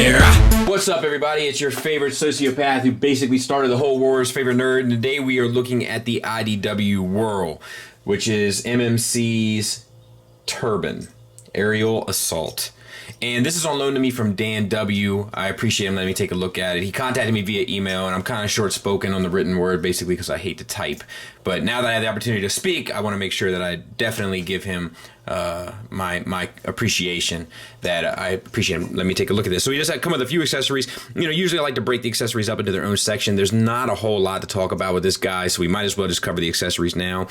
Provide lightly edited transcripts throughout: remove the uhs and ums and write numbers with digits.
here. What's up, everybody? It's your favorite sociopath who basically started the whole war's favorite nerd, and today we are looking at the IDW Whirl, which is MMC's Turban, Aerial Assault. And this is on loan to me from Dan W. I appreciate him letting me take a look at it. He contacted me via email, and I'm kind of short-spoken on the written word, basically because I hate to type. But now that I have the opportunity to speak, I want to make sure that I definitely give him my appreciation, that I appreciate him. Let me take a look at this. So we just come with a few accessories. You know, usually I like to break the accessories up into their own section. There's not a whole lot to talk about with this guy, so we might as well just cover the accessories now.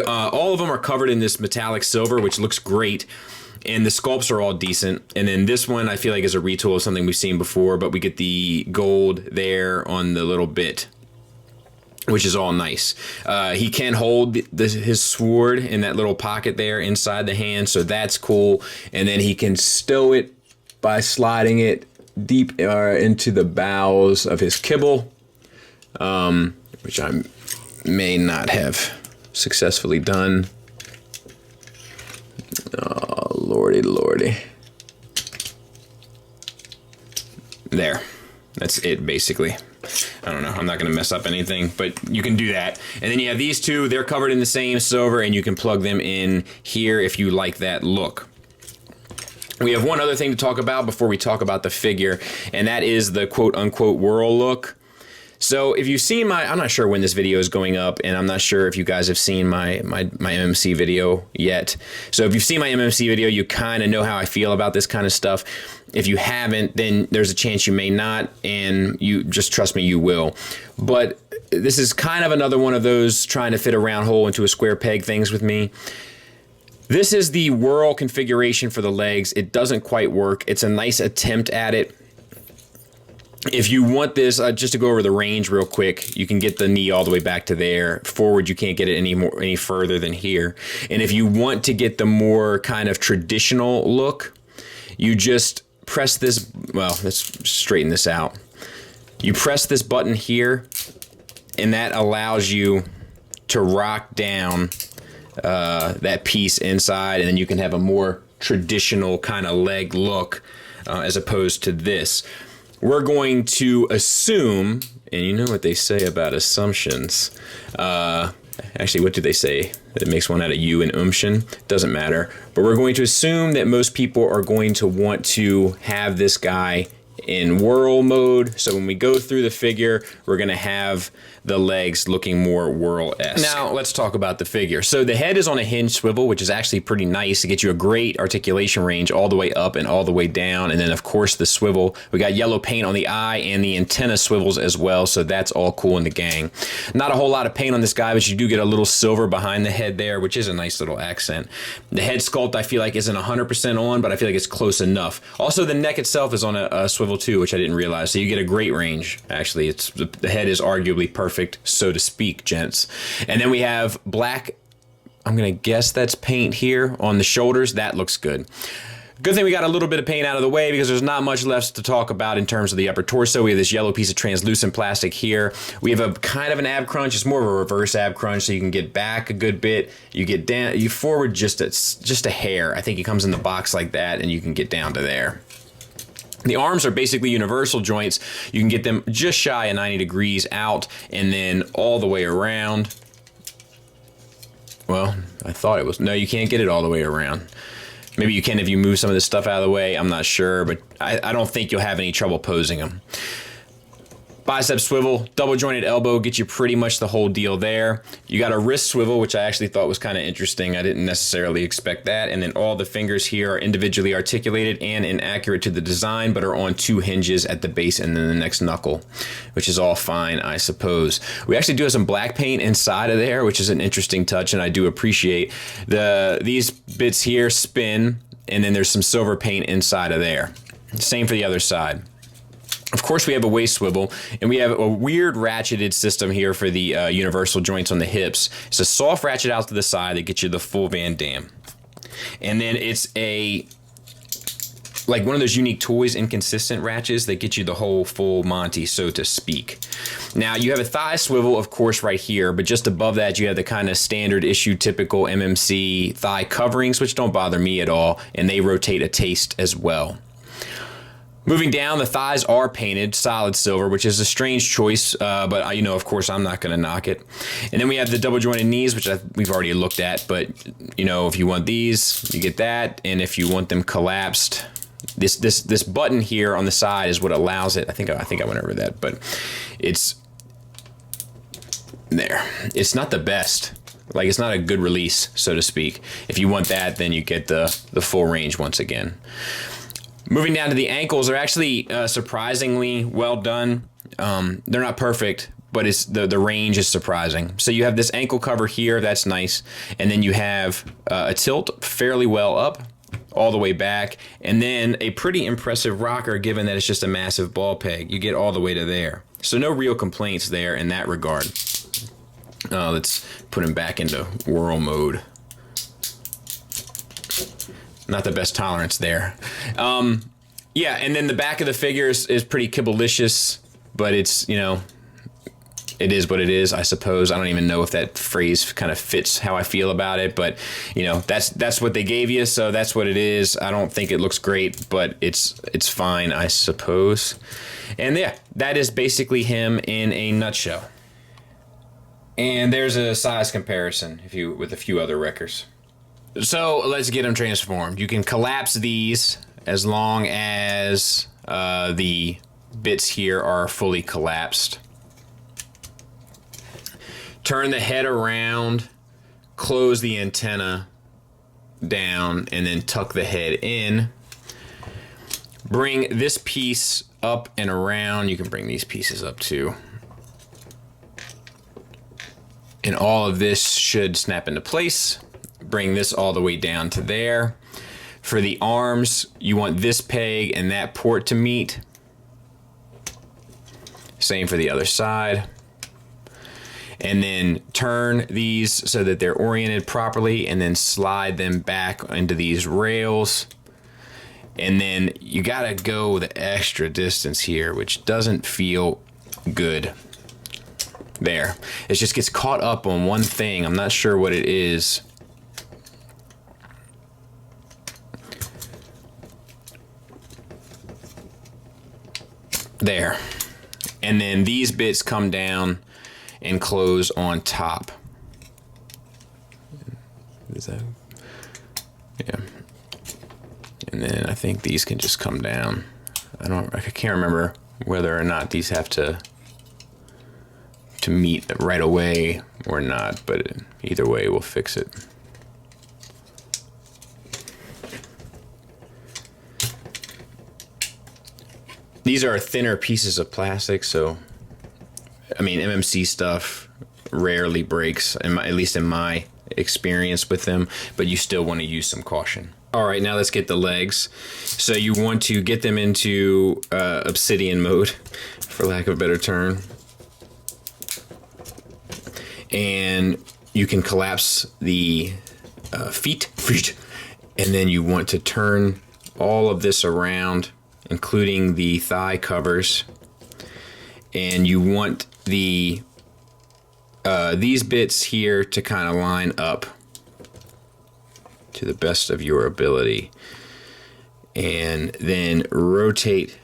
All of them are covered in this metallic silver, which looks great. And the sculpts are all decent. And then this one I feel like is a retool of something we've seen before, but we get the gold there on the little bit, which is all nice. He can hold his sword in that little pocket there inside the hand, so that's cool. And then he can stow it by sliding it deep into the bowels of his kibble, which I may not have successfully done. Oh, lordy. There. That's it, basically. I don't know. I'm not going to mess up anything, but you can do that. And then you have these two. They're covered in the same silver, and you can plug them in here if you like that look. We have one other thing to talk about before we talk about the figure, and that is the quote-unquote whirl look. So if you've seen I'm not sure when this video is going up, and I'm not sure if you guys have seen my MMC video yet. So if you've seen my MMC video, you kind of know how I feel about this kind of stuff. If you haven't, then there's a chance you may not, and you just trust me, you will. But this is kind of another one of those trying to fit a round hole into a square peg things with me. This is the whirl configuration for the legs. It doesn't quite work. It's a nice attempt at it. If you want this, just to go over the range real quick, you can get the knee all the way back to there. Forward, you can't get it any further than here. And if you want to get the more kind of traditional look, you just press this. Well, let's straighten this out. You press this button here, and that allows you to rock down that piece inside, and then you can have a more traditional kind of leg look as opposed to this. We're going to assume, and you know what they say about assumptions. Actually, what do they say? That it makes one out of you and umtion? Doesn't matter. But we're going to assume that most people are going to want to have this guy in whirl mode. So when we go through the figure, we're going to have the legs looking more whirl-esque. Now, let's talk about the figure. So the head is on a hinge swivel, which is actually pretty nice to get you a great articulation range all the way up and all the way down. And then, of course, the swivel. We got yellow paint on the eye, and the antenna swivels as well, so that's all cool in the gang. Not a whole lot of paint on this guy, but you do get a little silver behind the head there, which is a nice little accent. The head sculpt, I feel like, isn't 100% on, but I feel like it's close enough. Also, the neck itself is on a swivel too, which I didn't realize, so you get a great range. Actually, the head is arguably perfect, so to speak, gents. And then we have black, I'm gonna guess that's paint here on the shoulders. That looks good. Good thing we got a little bit of paint out of the way, because there's not much left to talk about in terms of the upper torso. We have this yellow piece of translucent plastic here. We have a kind of an ab crunch. It's more of a reverse ab crunch, so you can get back a good bit. You get down, you forward just a hair. I think it comes in the box like that, and you can get down to there. The arms are basically universal joints. You can get them just shy of 90 degrees out and then all the way around. Well, I thought it was. No, you can't get it all the way around. Maybe you can if you move some of this stuff out of the way. I'm not sure, but I don't think you'll have any trouble posing them. Bicep swivel, double jointed elbow, gets you pretty much the whole deal there. You got a wrist swivel, which I actually thought was kind of interesting. I didn't necessarily expect that. And then all the fingers here are individually articulated and inaccurate to the design, but are on two hinges at the base and then the next knuckle, which is all fine, I suppose. We actually do have some black paint inside of there, which is an interesting touch, and I do appreciate. These bits here spin, and then there's some silver paint inside of there. Same for the other side. Of course, we have a waist swivel, and we have a weird ratcheted system here for the universal joints on the hips. It's a soft ratchet out to the side that gets you the full Van Damme. And then it's like one of those unique toys, inconsistent ratchets that get you the whole full Monty, so to speak. Now, you have a thigh swivel, of course, right here, but just above that, you have the kind of standard issue, typical MMC thigh coverings, which don't bother me at all, and they rotate a taste as well. Moving down, the thighs are painted solid silver, which is a strange choice, but you know, of course, I'm not going to knock it. And then we have the double jointed knees, which we've already looked at, but you know, if you want these, you get that, and if you want them collapsed, this button here on the side is what allows it. I think I went over that, but it's there. It's not the best. Like, it's not a good release, so to speak. If you want that, then you get the full range once again. Moving down to the ankles, they're actually surprisingly well done. They're not perfect, but it's the range is surprising. So you have this ankle cover here, that's nice. And then you have a tilt fairly well up, all the way back. And then a pretty impressive rocker, given that it's just a massive ball peg. You get all the way to there. So no real complaints there in that regard. Let's put him back into whirl mode. Not the best tolerance there. Yeah, and then the back of the figure is pretty kibblelicious, but it's, you know, it is what it is, I suppose. I don't even know if that phrase kind of fits how I feel about it, but, you know, that's what they gave you, so that's what it is. I don't think it looks great, but it's fine, I suppose. And yeah, that is basically him in a nutshell. And there's a size comparison with a few other wreckers. So let's get them transformed. You can collapse these as long as the bits here are fully collapsed. Turn the head around, close the antenna down, and then tuck the head in. Bring this piece up and around. You can bring these pieces up too. And all of this should snap into place. Bring this all the way down to there. For the arms, you want this peg and that port to meet. Same for the other side. And then turn these so that they're oriented properly, and then slide them back into these rails. And then you gotta go the extra distance here, which doesn't feel good. There. It just gets caught up on one thing. I'm not sure what it is. There. And then these bits come down and close on top. Is that? Yeah. And then I think these can just come down. I can't remember whether or not these have to meet right away or not, but either way we'll fix it. These are thinner pieces of plastic, so I mean, MMC stuff rarely breaks, at least in my experience with them, but you still want to use some caution. All right, now let's get the legs. So you want to get them into obsidian mode, for lack of a better term. And you can collapse the feet, and then you want to turn all of this around, including the thigh covers, and you want these bits here to kind of line up to the best of your ability, and then rotate.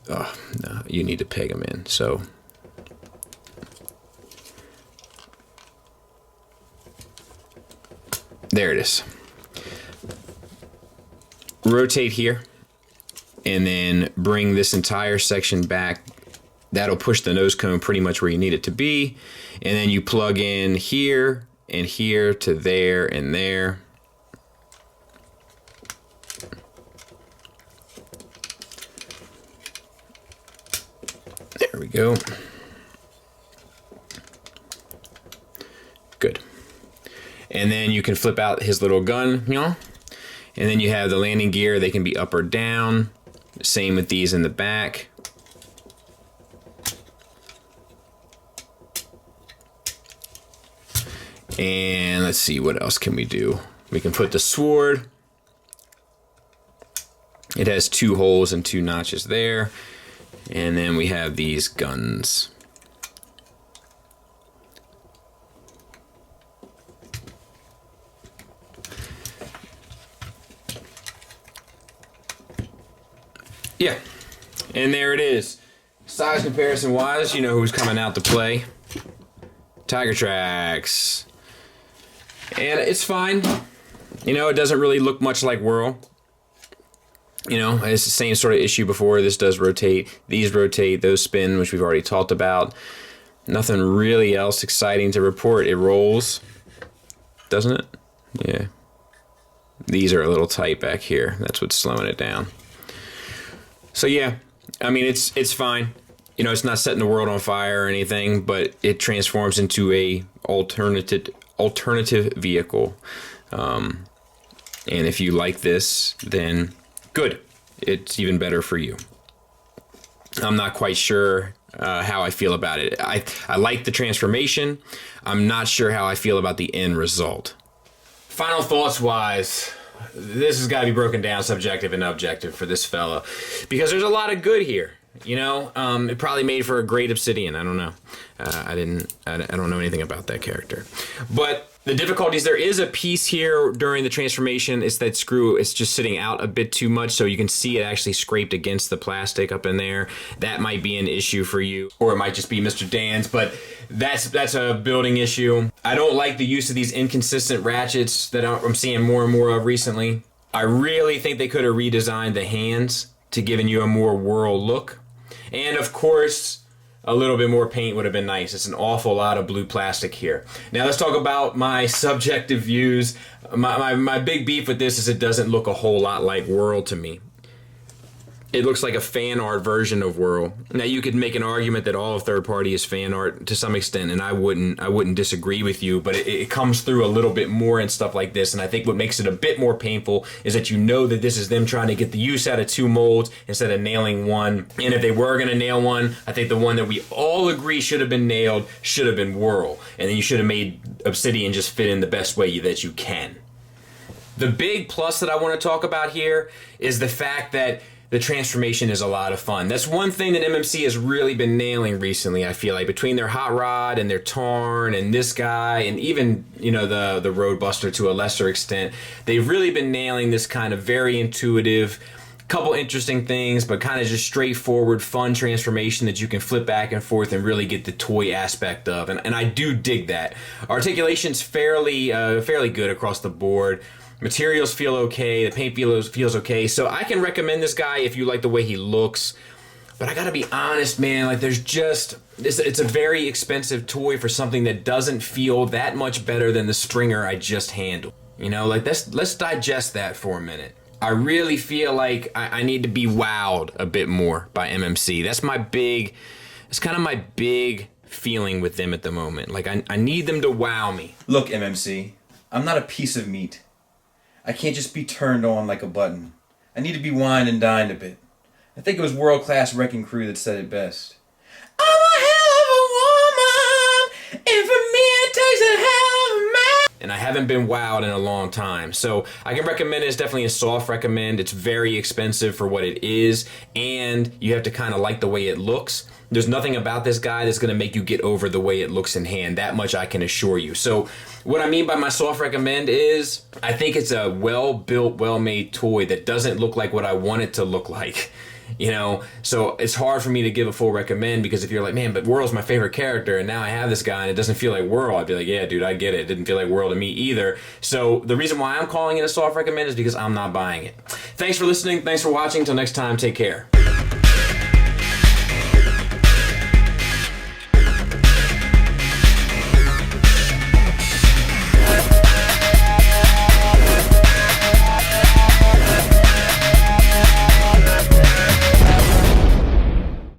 Oh no, you need to peg them in. So there it is. Rotate here, and then bring this entire section back. That'll push the nose cone pretty much where you need it to be. And then you plug in here and here to there and there. There we go. Good. And then you can flip out his little gun, you know? And then you have the landing gear. They can be up or down. Same with these in the back. And let's see, what else can we do? We can put the sword. It has 2 holes and 2 notches there. And then we have these guns. Yeah, And there it is. Size comparison wise, you know who's coming out to play. Tiger Trax. And it's fine. You know, it doesn't really look much like Whirl. You know, it's the same sort of issue before. This does rotate. These rotate. Those spin, which we've already talked about. Nothing really else exciting to report. It rolls. Doesn't it? Yeah. These are a little tight back here. That's what's slowing it down. So yeah, I mean, it's fine. You know, it's not setting the world on fire or anything, but it transforms into a alternative vehicle. And if you like this, then good. It's even better for you. I'm not quite sure how I feel about it. I like the transformation. I'm not sure how I feel about the end result. Final thoughts wise, this has got to be broken down subjective and objective for this fella, because there's a lot of good here. You know, it probably made for a great Obsidian. I don't know. I don't know anything about that character. But the difficulties, there is a piece here during the transformation. It's that screw, it's just sitting out a bit too much, so you can see it actually scraped against the plastic up in there. That might be an issue for you, or it might just be Mr. Dan's, but that's a building issue. I don't like the use of these inconsistent ratchets that I'm seeing more and more of recently. I really think they could have redesigned the hands to giving you a more Whirl look. And of course, a little bit more paint would have been nice. It's an awful lot of blue plastic here. Now let's talk about my subjective views. My big beef with this is it doesn't look a whole lot like Whirl to me. It looks like a fan art version of Whirl. Now you could make an argument that all of third party is fan art to some extent, and I wouldn't disagree with you, but it comes through a little bit more and stuff like this. And I think what makes it a bit more painful is that you know that this is them trying to get the use out of two molds instead of nailing one. And if they were going to nail one, I think the one that we all agree should have been nailed should have been Whirl. And then you should have made Obsidian just fit in the best way that you can. The big plus that I want to talk about here is the fact that the transformation is a lot of fun. That's one thing that MMC has really been nailing recently, I feel like, between their Hot Rod and their Tarn and this guy and even, you know, the Roadbuster to a lesser extent. They've really been nailing this kind of very intuitive, couple interesting things, but kind of just straightforward, fun transformation that you can flip back and forth and really get the toy aspect of. And I do dig that. Articulation's fairly good across the board. Materials feel okay, the paint feels okay, so I can recommend this guy if you like the way he looks. But I gotta be honest, man, like there's just, it's a very expensive toy for something that doesn't feel that much better than the Stringer I just handled. You know, like let's digest that for a minute. I really feel like I need to be wowed a bit more by MMC. That's kind of my big feeling with them at the moment. Like I need them to wow me. Look, MMC, I'm not a piece of meat. I can't just be turned on like a button. I need to be wined and dined a bit. I think it was World Class Wrecking Crew that said it best. I'm a hell of a woman, and for me it takes a hell of a man. And I haven't been wowed in a long time. So I can recommend it. It's definitely a soft recommend. It's very expensive for what it is, and you have to kind of like the way it looks. There's nothing about this guy that's going to make you get over the way it looks in hand. That much I can assure you. So what I mean by my soft recommend is I think it's a well-built, well-made toy that doesn't look like what I want it to look like. You know, so it's hard for me to give a full recommend, because if you're like, man, but Whirl's my favorite character and now I have this guy and it doesn't feel like Whirl, I'd be like, yeah, dude, I get it. It didn't feel like Whirl to me either. So the reason why I'm calling it a soft recommend is because I'm not buying it. Thanks for listening. Thanks for watching. Till next time, take care.